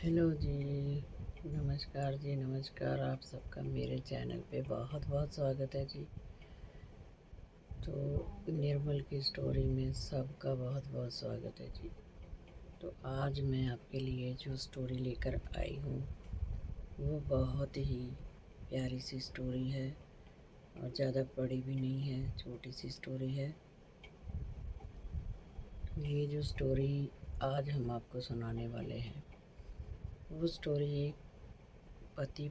Hello जी, नमस्कार जी, नमस्कार। आप सबका मेरे चैनल पे बहुत बहुत स्वागत है जी। तो निर्मल की स्टोरी में सबका बहुत बहुत स्वागत है जी। तो आज मैं आपके लिए जो स्टोरी लेकर आई हूँ वो बहुत ही प्यारी सी स्टोरी है और ज़्यादा बड़ी भी नहीं है, छोटी सी स्टोरी है। ये जो स्टोरी आज हम आपको सुनाने वाले हैं वो स्टोरी एक पति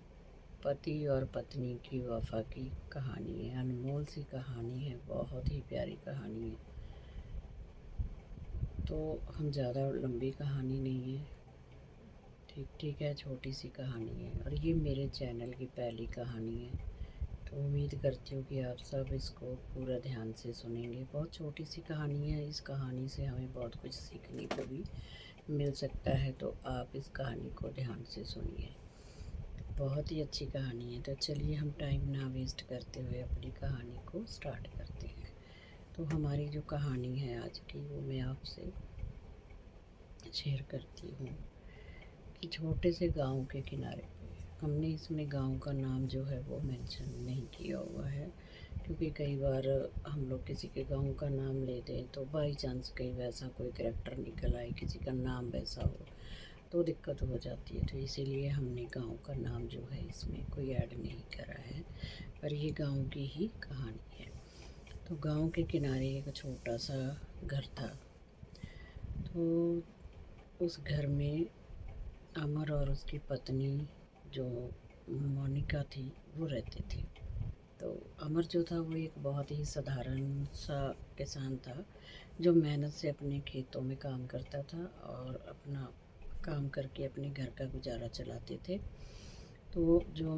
पति और पत्नी की वफ़ा की कहानी है। अनमोल सी कहानी है, बहुत ही प्यारी कहानी है। तो हम ज़्यादा लंबी कहानी नहीं है, ठीक ठीक है, छोटी सी कहानी है और ये मेरे चैनल की पहली कहानी है। तो उम्मीद करती हूँ कि आप सब इसको पूरा ध्यान से सुनेंगे। बहुत छोटी सी कहानी है, इस कहानी से हमें बहुत कुछ सीखने को भी मिल सकता है। तो आप इस कहानी को ध्यान से सुनिए, बहुत ही अच्छी कहानी है। तो चलिए हम टाइम ना वेस्ट करते हुए अपनी कहानी को स्टार्ट करते हैं। तो हमारी जो कहानी है आज की वो मैं आपसे शेयर करती हूँ कि छोटे से गांव के किनारे पे, हमने इसमें गांव का नाम जो है वो मेंशन नहीं किया हुआ है, क्योंकि कई बार हम लोग किसी के गांव का नाम ले दें तो बाई चांस कहीं वैसा कोई करैक्टर निकल आए, किसी का नाम वैसा हो तो दिक्कत हो जाती है। तो इसीलिए हमने गांव का नाम जो है इसमें कोई ऐड नहीं करा है, पर ये गांव की ही कहानी है। तो गांव के किनारे एक छोटा सा घर था। तो उस घर में अमर और उसकी पत्नी जो मोनिका थी वो रहते थे। तो अमर जो था वो एक बहुत ही साधारण सा किसान था, जो मेहनत से अपने खेतों में काम करता था और अपना काम करके अपने घर का गुजारा चलाते थे। तो जो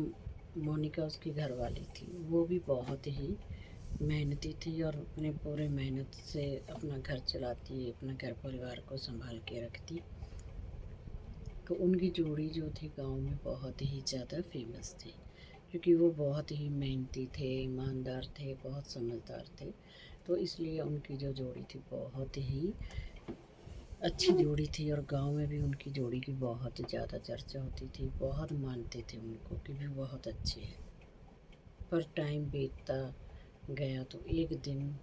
मोनिका उसकी घरवाली थी वो भी बहुत ही मेहनती थी और अपने पूरे मेहनत से अपना घर चलाती, अपना घर परिवार को संभाल के रखती। तो उनकी जोड़ी जो थी गांव में बहुत ही ज़्यादा फेमस थी, क्योंकि वो बहुत ही मेहनती थे, ईमानदार थे, बहुत समझदार थे। तो इसलिए उनकी जो जोड़ी थी बहुत ही अच्छी जोड़ी थी और गांव में भी उनकी जोड़ी की बहुत ज़्यादा चर्चा होती थी, बहुत मानते थे उनको कि भी बहुत अच्छे हैं। पर टाइम बीतता गया तो एक दिन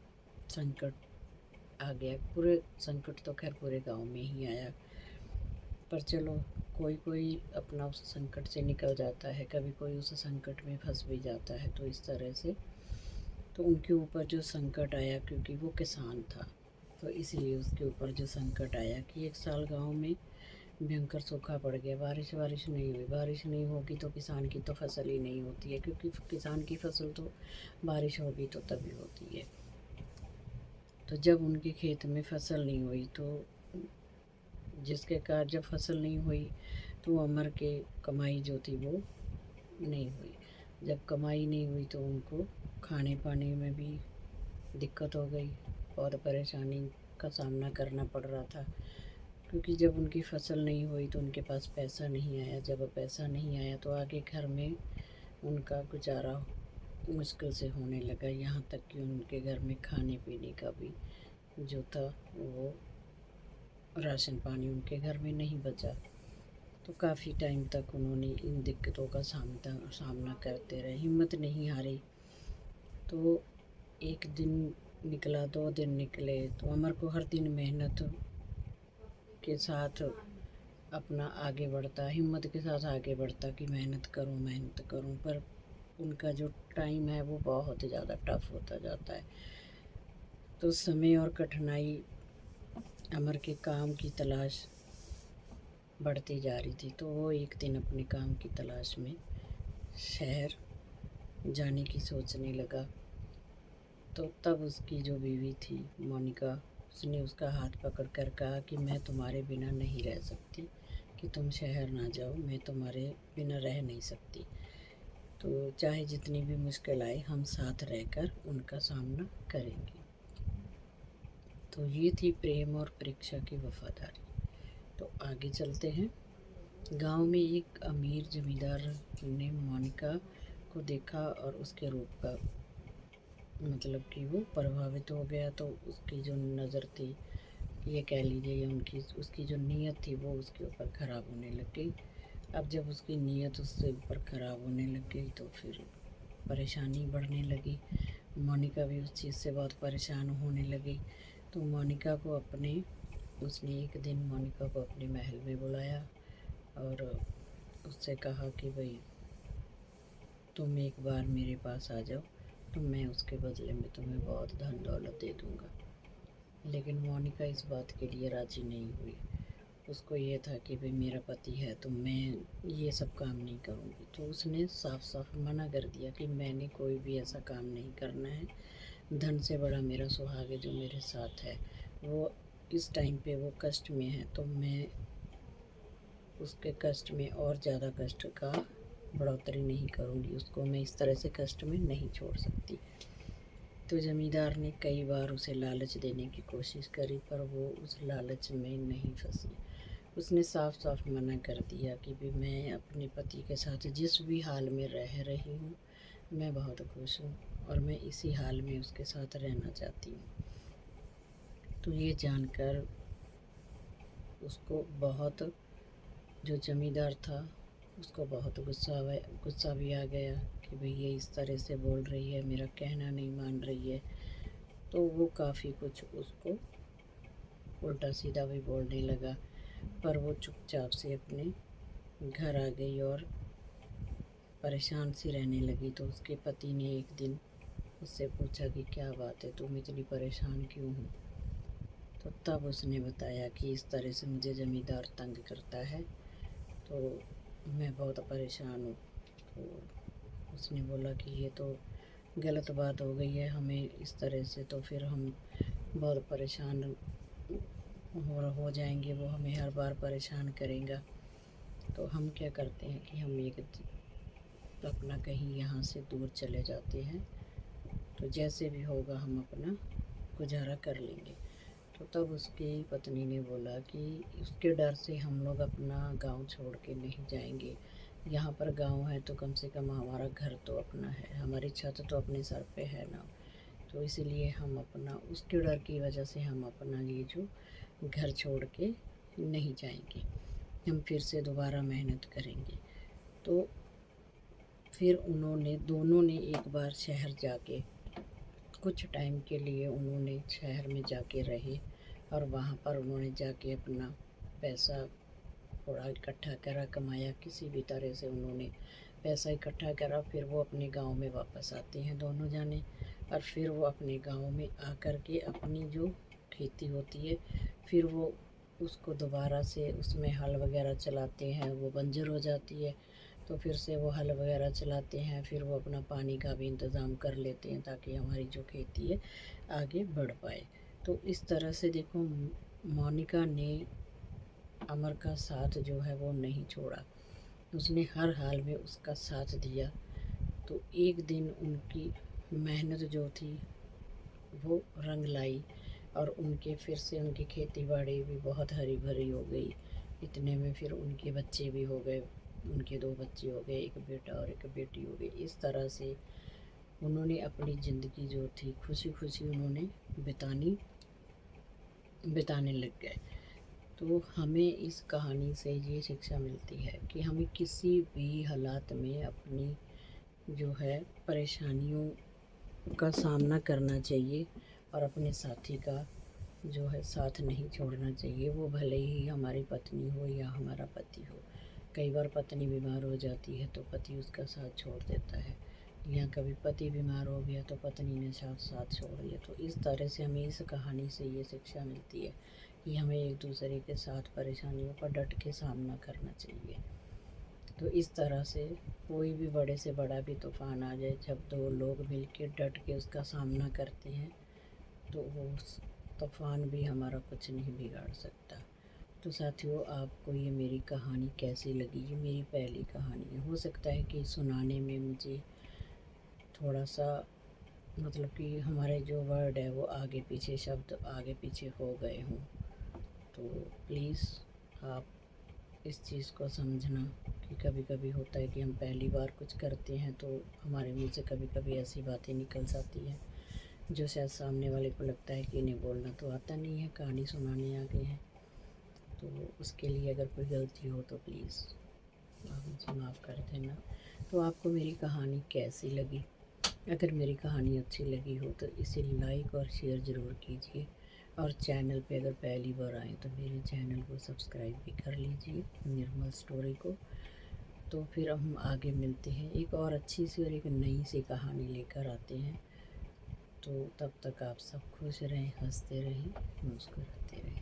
संकट आ गया। पूरे संकट तो खैर पूरे गांव में ही आया, पर चलो कोई कोई अपना उस संकट से निकल जाता है, कभी कोई उस संकट में फंस भी जाता है। तो इस तरह से तो उनके ऊपर जो संकट आया, क्योंकि वो किसान था, तो इसीलिए उसके ऊपर जो संकट आया कि एक साल गांव में भयंकर सूखा पड़ गया। बारिश बारिश नहीं हुई, बारिश नहीं होगी तो किसान की तो फसल ही नहीं होती है, क्योंकि किसान की फसल तो बारिश होगी तो तभी होती है। तो जब उनके खेत में फसल नहीं हुई तो जिसके कारण जब फसल नहीं हुई तो अमर के कमाई जो थी वो नहीं हुई। जब कमाई नहीं हुई तो उनको खाने पाने में भी दिक्कत हो गई, बहुत परेशानी का सामना करना पड़ रहा था, क्योंकि जब उनकी फसल नहीं हुई तो उनके पास पैसा नहीं आया। जब पैसा नहीं आया तो आगे घर में उनका गुजारा मुश्किल से होने लगा, यहाँ तक कि उनके घर में खाने पीने का भी जो था वो राशन पानी उनके घर में नहीं बचा। तो काफ़ी टाइम तक उन्होंने इन दिक्कतों का सामना करते रहे, हिम्मत नहीं हारी। तो एक दिन निकला, 2 दिन निकले, तो अमर को हर दिन मेहनत के साथ अपना आगे बढ़ता, हिम्मत के साथ आगे बढ़ता कि मेहनत करूं मेहनत करूं। पर उनका जो टाइम है वो बहुत ज़्यादा टफ होता जाता है। तो समय और कठिनाई अमर के काम की तलाश बढ़ती जा रही थी। तो वो एक दिन अपने काम की तलाश में शहर जाने की सोचने लगा। तो तब उसकी जो बीवी थी मोनिका, उसने उसका हाथ पकड़ कर कहा कि मैं तुम्हारे बिना नहीं रह सकती, कि तुम शहर ना जाओ, मैं तुम्हारे बिना रह नहीं सकती। तो चाहे जितनी भी मुश्किल आए हम साथ रहकर उनका सामना करेंगे। तो ये थी प्रेम और परीक्षा की वफादारी। तो आगे चलते हैं। गांव में एक अमीर जमींदार ने मोनिका को देखा और उसके रूप का मतलब कि वो प्रभावित हो गया। तो उसकी जो नज़र थी ये कह लीजिए, या उनकी उसकी जो नीयत थी वो उसके ऊपर ख़राब होने लग गई। अब जब उसकी नीयत उससे ऊपर ख़राब होने लग गई तो फिर परेशानी बढ़ने लगी। मोनिका भी उस चीज़ से बहुत परेशान होने लगी। तो मोनिका को अपने उसने एक दिन मोनिका को अपने महल में बुलाया और उससे कहा कि भाई तुम एक बार मेरे पास आ जाओ, तो मैं उसके बदले में तुम्हें बहुत धन दौलत दे दूँगा। लेकिन मोनिका इस बात के लिए राज़ी नहीं हुई। उसको ये था कि भाई मेरा पति है तो मैं ये सब काम नहीं करूँगी। तो उसने साफ साफ मना कर दिया कि मैंने कोई भी ऐसा काम नहीं करना है। धन से बड़ा मेरा सुहाग है जो मेरे साथ है, वो इस टाइम पे वो कष्ट में है, तो मैं उसके कष्ट में और ज़्यादा कष्ट का बढ़ोतरी नहीं करूँगी। उसको मैं इस तरह से कष्ट में नहीं छोड़ सकती। तो ज़मींदार ने कई बार उसे लालच देने की कोशिश करी, पर वो उस लालच में नहीं फंसी। उसने साफ साफ मना कर दिया कि भी मैं अपने पति के साथ जिस भी हाल में रह रही हूँ, मैं बहुत खुश हूँ और मैं इसी हाल में उसके साथ रहना चाहती हूँ। तो ये जानकर उसको बहुत, जो ज़मींदार था उसको बहुत गुस्सा भी आ गया कि भाई ये इस तरह से बोल रही है, मेरा कहना नहीं मान रही है। तो वो काफ़ी कुछ उसको उल्टा सीधा भी बोलने लगा, पर वो चुपचाप से अपने घर आ गई और परेशान सी रहने लगी। तो उसके पति ने एक दिन उससे पूछा कि क्या बात है, तुम इतनी परेशान क्यों हो? तो तब उसने बताया कि इस तरह से मुझे ज़मींदार तंग करता है, तो मैं बहुत परेशान हूँ। तो उसने बोला कि ये तो गलत बात हो गई है, हमें इस तरह से तो फिर हम बहुत परेशान हो जाएंगे, वो हमें हर बार परेशान करेगा। तो हम क्या करते हैं कि हम एक अपना कहीं यहाँ से दूर चले जाते हैं, तो जैसे भी होगा हम अपना गुजारा कर लेंगे। तो तब उसकी पत्नी ने बोला कि उसके डर से हम लोग अपना गांव छोड़ के नहीं जाएंगे। यहाँ पर गांव है तो कम से कम हमारा घर तो अपना है, हमारी छत तो अपने सर पे है ना। तो इसीलिए हम अपना, उसके डर की वजह से हम अपना ये जो घर छोड़ के नहीं जाएंगे, हम फिर से दोबारा मेहनत करेंगे। तो फिर दोनों ने एक बार शहर जाके, कुछ टाइम के लिए उन्होंने शहर में जाके रहे और वहाँ पर उन्होंने जाके अपना पैसा थोड़ा इकट्ठा करा, कमाया, किसी भी तरह से उन्होंने पैसा इकट्ठा करा। फिर वो अपने गांव में वापस आते हैं दोनों जाने, और फिर वो अपने गांव में आकर के अपनी जो खेती होती है, फिर वो उसको दोबारा से उसमें हल वगैरह चलाते हैं, वो बंजर हो जाती है। तो फिर से वो हल वगैरह चलाते हैं, फिर वो अपना पानी का भी इंतज़ाम कर लेते हैं ताकि हमारी जो खेती है आगे बढ़ पाए। तो इस तरह से देखो, मोनिका ने अमर का साथ जो है वो नहीं छोड़ा, उसने हर हाल में उसका साथ दिया। तो एक दिन उनकी मेहनत जो थी वो रंग लाई और उनके फिर से उनकी खेती बाड़ी भी बहुत हरी भरी हो गई। इतने में फिर उनके बच्चे भी हो गए, उनके दो बच्चे हो गए, एक बेटा और एक बेटी हो गई। इस तरह से उन्होंने अपनी ज़िंदगी जो थी खुशी खुशी उन्होंने बिताने लग गए। तो हमें इस कहानी से ये शिक्षा मिलती है कि हमें किसी भी हालात में अपनी जो है परेशानियों का सामना करना चाहिए और अपने साथी का जो है साथ नहीं छोड़ना चाहिए। वो भले ही हमारी पत्नी हो या हमारा पति हो। कई बार पत्नी बीमार हो जाती है तो पति उसका साथ छोड़ देता है, या कभी पति बीमार हो गया तो पत्नी ने साथ छोड़ दिया। तो इस तरह से हमें इस कहानी से ये शिक्षा मिलती है कि हमें एक दूसरे के साथ परेशानियों का डट के सामना करना चाहिए। तो इस तरह से कोई भी बड़े से बड़ा भी तूफ़ान आ जाए, जब दो लोग मिल के डट के उसका सामना करते हैं तो वो तूफ़ान भी हमारा कुछ नहीं बिगाड़ सकता। तो साथियों, आपको ये मेरी कहानी कैसी लगी? ये मेरी पहली कहानी है, हो सकता है कि सुनाने में मुझे थोड़ा सा मतलब कि हमारे जो वर्ड है वो आगे पीछे, शब्द आगे पीछे हो गए हों। तो प्लीज़ आप इस चीज़ को समझना कि कभी कभी होता है कि हम पहली बार कुछ करते हैं तो हमारे मुँह से कभी कभी ऐसी बातें निकल जाती हैं। जो शायद सामने वाले को लगता है कि इन्हें बोलना तो आता नहीं है, कहानी सुनाने आ गए हैं। तो उसके लिए अगर कोई गलती हो तो प्लीज़ आप मुझे माफ़ कर देना। तो आपको मेरी कहानी कैसी लगी? अगर मेरी कहानी अच्छी लगी हो तो इसे लाइक और शेयर ज़रूर कीजिए, और चैनल पे अगर पहली बार आएँ तो मेरे चैनल को सब्सक्राइब भी कर लीजिए, निर्मल स्टोरी को। तो फिर हम आगे मिलते हैं, एक और अच्छी सी और एक नई सी कहानी लेकर आते हैं। तो तब तक आप सब खुश रहें, हंसते रहें, मुस्कुराते रहें।